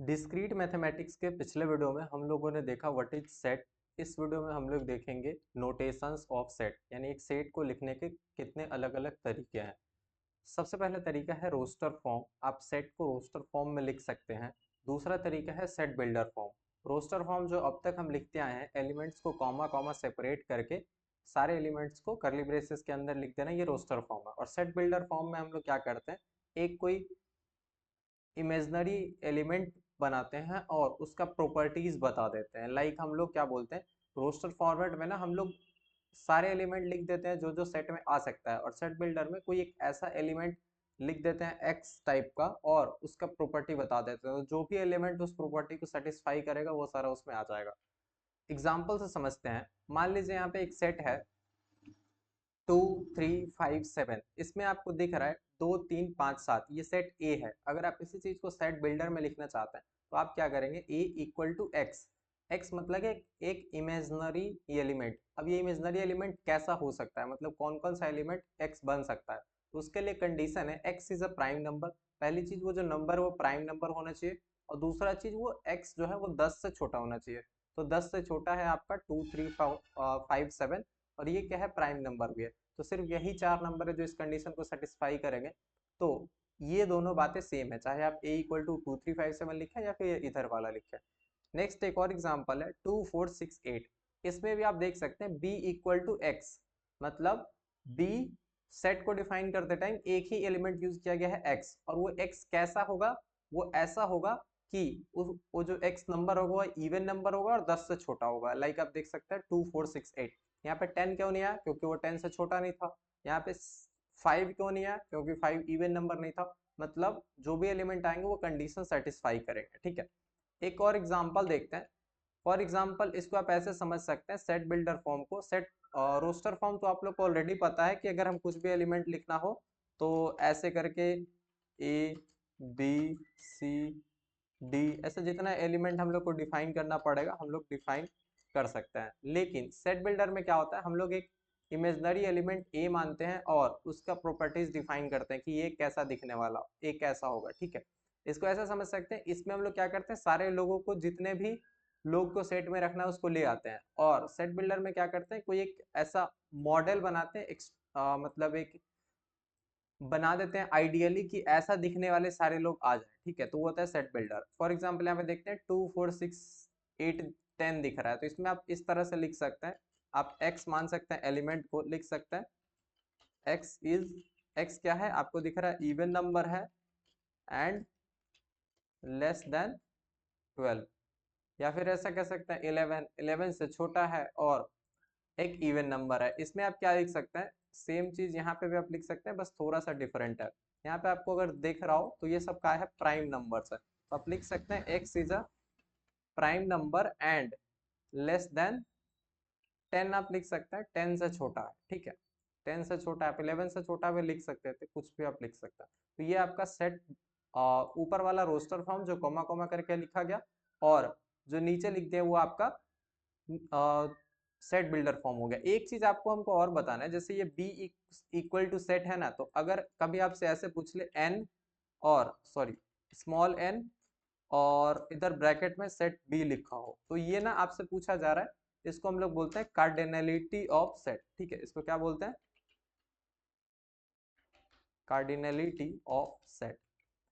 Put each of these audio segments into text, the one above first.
Discrete mathematics के पिछले video में हम लोगों ने देखा व्हाट इज सेट। इस वीडियो में हम लोग देखेंगे नोटेशंस ऑफ सेट, यानी एक सेट को लिखने के कितने अलग अलग तरीके हैं। सबसे पहला तरीका है रोस्टर फॉर्म। आप सेट को रोस्टर फॉर्म में लिख सकते हैं। दूसरा तरीका है set builder form. Roster form जो अब तक हम लिखते आए हैं, एलिमेंट्स को कॉमा कॉमा सेपरेट करके सारे एलिमेंट्स को करली ब्रेसेस के अंदर लिख देना, ये रोस्टर फॉर्म है। और सेट बिल्डर फॉर्म में हम लोग क्या करते हैं, एक कोई इमेजनरी एलिमेंट बनाते हैं और उसका प्रॉपर्टीज बता देते हैं। लाइक हम लोग क्या बोलते हैं, रोस्टर फॉर्मेट में ना हम लोग सारे एलिमेंट लिख देते हैं जो जो सेट में आ सकता है, और सेट बिल्डर में कोई एक ऐसा एलिमेंट लिख देते हैं एक्स टाइप का और उसका प्रॉपर्टी बता देते हैं। तो जो भी एलिमेंट उस प्रॉपर्टी को सेटिस्फाई करेगा वो सारा उसमें आ जाएगा। एग्जाम्पल से समझते हैं। मान लीजिए यहाँ पे एक सेट है 2 3 5 7। इसमें आपको दिख रहा है 2 3 5 7, ये सेट ए है। अगर आप इसी चीज को सेट बिल्डर में लिखना चाहते हैं तो आप क्या करेंगे, ए इक्वल टू एक्स। एक्स मतलब एक इमेजनरी एलिमेंट। अब ये इमेजनरी एलिमेंट कैसा हो सकता है, मतलब कौन कौन सा एलिमेंट एक्स बन सकता है। तो उसके लिए कंडीशन है x is a prime number. पहली चीज वो जो नंबर वो प्राइम नंबर होना चाहिए, और दूसरा चीज वो एक्स जो है वो 10 से छोटा होना चाहिए। तो 10 से छोटा है आपका 2 3 5 7, और ये क्या है, प्राइम नंबर भी है। तो सिर्फ यही चार नंबर है जो इस कंडीशन को सेटिस्फाई करेंगे। तो ये दोनों बातें सेम है, चाहे आप ए इक्वल टू 2 3 5 7 लिखें या फिर इधर वाला लिखें। नेक्स्ट एक और एग्जांपल है 2 4 6 8। इसमें भी आप देख सकते हैं बी इक्वल टू एक्स, मतलब बी सेट को डिफाइन करते टाइम एक ही एलिमेंट यूज किया गया है एक्स, और वो एक्स कैसा होगा, वो ऐसा होगा कि वो जो एक्स नंबर होगा वो इवन नंबर होगा और 10 से छोटा होगा। लाइक आप देख सकते हैं 2 4 6 8। यहाँ पे 10 क्यों नहीं आया, क्योंकि वो 10 से छोटा नहीं था। यहाँ पे 5 क्यों नहीं आया, क्योंकि 5 इवन नंबर नहीं था। मतलब जो भी एलिमेंट आएंगे वो कंडीशन सेटिस्फाई करेंगे। ठीक है, एक और एग्जांपल देखते हैं। फॉर एग्जांपल इसको आप ऐसे समझ सकते हैं, सेट बिल्डर फॉर्म को। सेट रोस्टर फॉर्म तो आप लोग को ऑलरेडी पता है कि अगर हम कुछ भी एलिमेंट लिखना हो तो ऐसे करके ए बी सी डी, ऐसे जितना एलिमेंट हम लोग को डिफाइन करना पड़ेगा हम लोग डिफाइन कर सकते हैं। लेकिन सेट बिल्डर में क्या होता है, हम लोग एक इमेजनरी एलिमेंट ए मानते हैं और उसका प्रॉपर्टीज डिफाइन करते हैं कि ये कैसा दिखने वाला, ए कैसा होगा। ठीक है, इसको ऐसा समझ सकते हैं, इसमें हम लोग क्या करते हैं, सारे लोगों को, जितने भी लोग को सेट में रखना है उसको ले आते हैं, और सेट बिल्डर में क्या करते हैं, कोई एक ऐसा मॉडल बनाते हैं, मतलब एक बना देते हैं आइडियली कि ऐसा दिखने वाले सारे लोग आ जाए। ठीक है, तो वो होता है सेट बिल्डर। फॉर एग्जाम्पल यहाँ पे देखते हैं 2 4 6 8 10 दिख रहा है, तो इसमें आप इस तरह से लिख सकते हैं। आप x मान सकते हैं, एलिमेंट को लिख सकते हैं x इज, x क्या है आपको दिख रहा है, इवन नंबर है एंड लेस देन 12। या फिर ऐसा कह सकते हैं 11, 11 से छोटा है और एक इवन नंबर है। इसमें आप क्या लिख सकते हैं, सेम चीज यहाँ पे भी आप लिख सकते हैं, बस थोड़ा सा डिफरेंट है। यहाँ पे आपको अगर देख रहा हो तो ये सब क्या है, प्राइम नंबर्स है। तो आप लिख सकते हैं x is a prime number and less than 10। आप लिख सकते हैं 10 से छोटा है। ठीक है, 10 से छोटा, आप 11 से छोटा भी लिख सकते थे, कुछ भी आप लिख सकते हैं। तो ये आपका सेट ऊपर वाला रोस्टर फॉर्म जो कोमा कोमा करके लिखा गया, और जो नीचे लिख दिया वो आपका सेट बिल्डर फॉर्म हो गया। एक चीज आपको हमको और बताना है, जैसे ये बी इक्वल टू सेट है ना, तो अगर कभी आपसे ऐसे पूछ ले एन, और सॉरी स्मॉल एन, और इधर ब्रैकेट में सेट बी लिखा हो, तो ये ना आपसे पूछा जा रहा है, इसको हम लोग बोलते हैं कार्डिनलिटी ऑफ सेट। ठीक है, इसको क्या बोलते हैं, कार्डिनलिटी ऑफ सेट।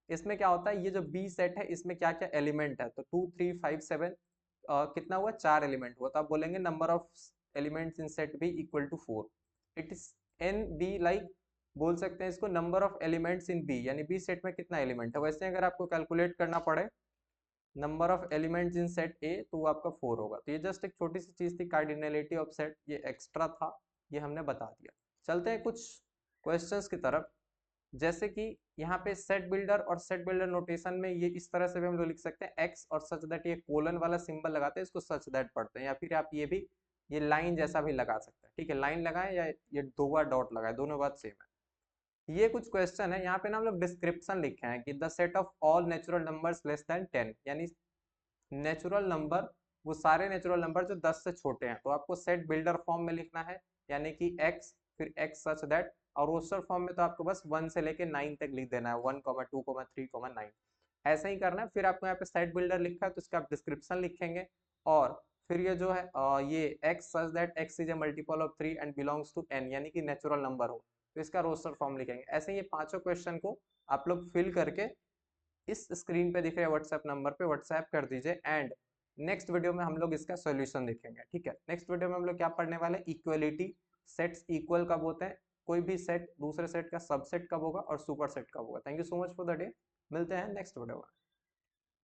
इसमें क्या होता है, ये जो बी सेट है इसमें क्या क्या एलिमेंट है, तो 2 3 5 7 कितना हुआ, 4 एलिमेंट हुआ। तो आप बोलेंगे number of elements in set B equal to 4। It is n B, like बोल सकते हैं इसको number of elements in B, यानी बी सेट में कितना एलिमेंट है। वैसे अगर आपको कैलकुलेट करना पड़े number of elements in set ए, तो वो आपका 4 होगा। तो ये जस्ट एक छोटी सी चीज थी, कार्डिनलिटी ऑफ सेट, ये एक्स्ट्रा था, ये हमने बता दिया। चलते हैं कुछ क्वेश्चंस की तरफ। जैसे कि यहाँ पे सेट बिल्डर और सेट बिल्डर नोटेशन में ये इस तरह से भी हम लोग लिख सकते हैं एक्स और सच दैट, ये कोलन वाला सिंबल लगाते हैं, इसको सच दैट पढ़ते हैं। या फिर आप ये भी ये लाइन जैसा भी लगा सकते हैं। ठीक है, लाइन लगाएं या ये 2 बार डॉट लगाए, दोनों बात सेम है। ये कुछ क्वेश्चन है, यहाँ पे ना हम लोग डिस्क्रिप्शन लिखे हैं कि the set of all natural numbers less than 10, यानी नेचुरल नंबर, वो सारे नेचुरल नंबर जो 10 से छोटे हैं, तो आपको सेट बिल्डर फॉर्म में लिखना है, यानी कि x फिर x सच दैट। और रोस्टर फॉर्म में तो आपको बस 1 से लेके 9 तक लिख देना है, 1 2 3 9। ऐसा ही करना है। फिर आपको यहाँ पे सेट बिल्डर लिखा है तो इसका आप डिस्क्रिप्शन लिखेंगे, और फिर ये जो है ये x such that x is a multiple of 3 and belongs to n, यानी कि नेचुरल नंबर हो, तो इसका रोस्टर फॉर्म लिखेंगे। ऐसे ही ये पांचों क्वेश्चन को आप लोग फिल करके इस स्क्रीन पे दिख रहे व्हाट्सएप नंबर पे व्हाट्सएप कर दीजिए, एंड नेक्स्ट वीडियो में हम लोग इसका सॉल्यूशन देखेंगे। ठीक है, नेक्स्ट वीडियो में हम लोग क्या पढ़ने वाले हैं, इक्वलिटी, सेट्स इक्वल कब होते हैं, कोई भी सेट दूसरे सेट का सबसेट कब होगा, और सुपर सेट कब होगा। Thank you so much for the day, मिलते हैं नेक्स्ट वीडियो में।